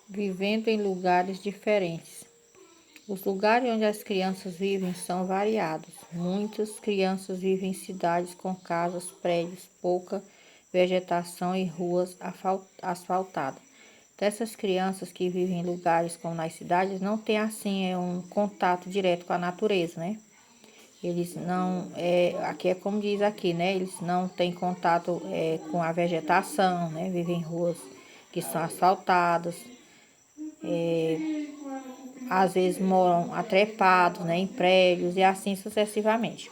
vivendo em lugares diferentes. Os lugares onde as crianças vivem são variados. Muitas crianças vivem em cidades com casas, prédios, pouca vegetação e ruas asfaltadas. Dessas crianças que vivem em lugares como nas cidades não têm assim um contato direto com a natureza, né? Eles não, aqui é como diz aqui, né? Eles não têm contato com a vegetação, né? Vivem em ruas que são asfaltadas. Às vezes moram atrepados, né? Em prédios e assim sucessivamente.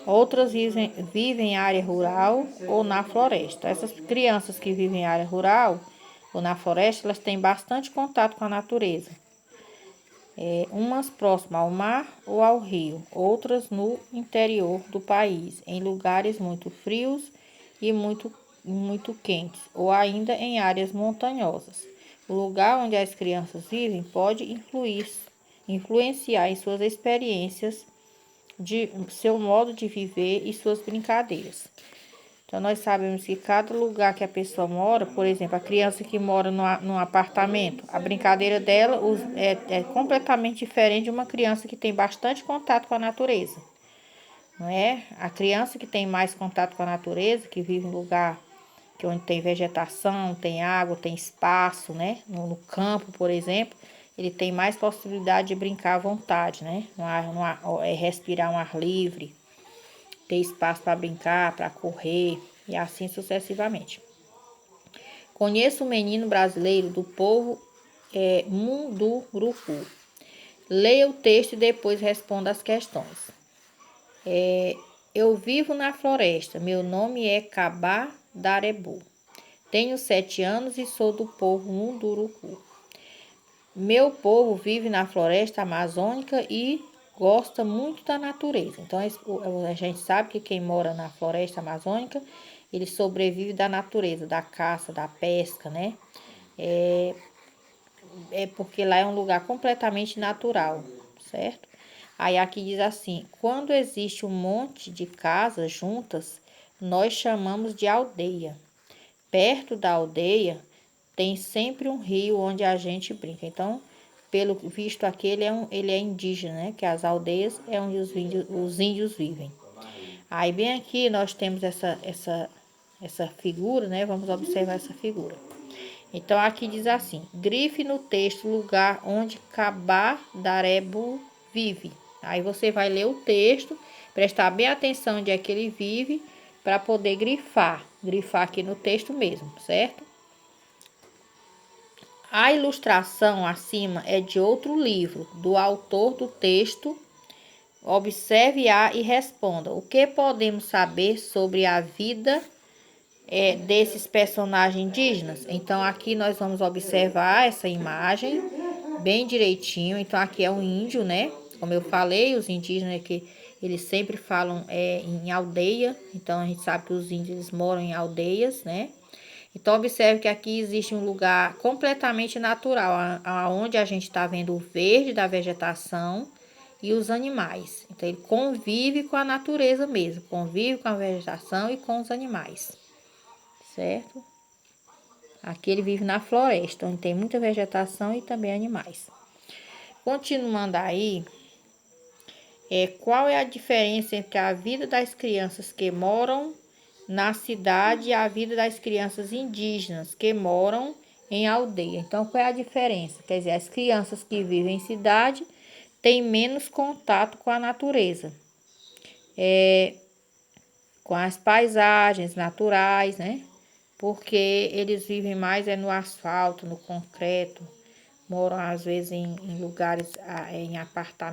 Outras vivem em área rural ou na floresta. Essas crianças que vivem em área rural ou na floresta, elas têm bastante contato com a natureza. Umas próximas ao mar ou ao rio, outras no interior do país, em lugares muito frios e muito quentes, ou ainda em áreas montanhosas. O lugar onde as crianças vivem pode influenciar em suas experiências, de seu modo de viver e suas brincadeiras. Então, nós sabemos que cada lugar que a pessoa mora, por exemplo, a criança que mora num apartamento, a brincadeira dela é completamente diferente de uma criança que tem bastante contato com a natureza, não é? A criança que tem mais contato com a natureza, que vive em lugar onde tem vegetação, tem água, tem espaço, né? No campo, por exemplo, ele tem mais possibilidade de brincar à vontade, né? Respirar um ar livre, ter espaço para brincar, para correr e assim sucessivamente. Conheço um menino brasileiro do povo Munduruku. Leia o texto e depois responda as questões. Eu vivo na floresta. Meu nome é Cabá Darebu. Tenho 7 anos e sou do povo Munduruku. Meu povo vive na floresta amazônica e gosta muito da natureza. Então, a gente sabe que quem mora na floresta amazônica, ele sobrevive da natureza, da caça, da pesca, né? Porque lá é um lugar completamente natural, certo? Aí aqui diz assim: quando existe um monte de casas juntas, nós chamamos de aldeia. Perto da aldeia tem sempre um rio onde a gente brinca. Então, pelo visto aqui, ele é indígena, né? Que as aldeias é onde os índios vivem. Aí bem aqui nós temos essa figura, né? Vamos observar essa figura. Então, aqui diz assim: grife no texto o lugar onde Cabá Darebu vive. Aí você vai ler o texto, prestar bem atenção onde é que ele vive, para poder grifar. Grifar aqui no texto mesmo, certo? A ilustração acima é de outro livro, do autor do texto. Observe-a e responda. O que podemos saber sobre a vida desses personagens indígenas? Então, aqui nós vamos observar essa imagem bem direitinho. Então, aqui é um índio, né? Como eu falei, os indígenas que eles sempre falam em aldeia. Então, a gente sabe que os índios moram em aldeias, né? Então, observe que aqui existe um lugar completamente natural, onde a gente está vendo o verde da vegetação e os animais. Então, ele convive com a natureza mesmo, convive com a vegetação e com os animais, certo? Aqui ele vive na floresta, onde tem muita vegetação e também animais. Continuando aí, qual é a diferença entre a vida das crianças que moram na cidade e a vida das crianças indígenas que moram em aldeia? Então, qual é a diferença? Quer dizer, as crianças que vivem em cidade têm menos contato com a natureza, com as paisagens naturais, né? Porque eles vivem mais no asfalto, no concreto, moram às vezes em lugares, em apartamentos.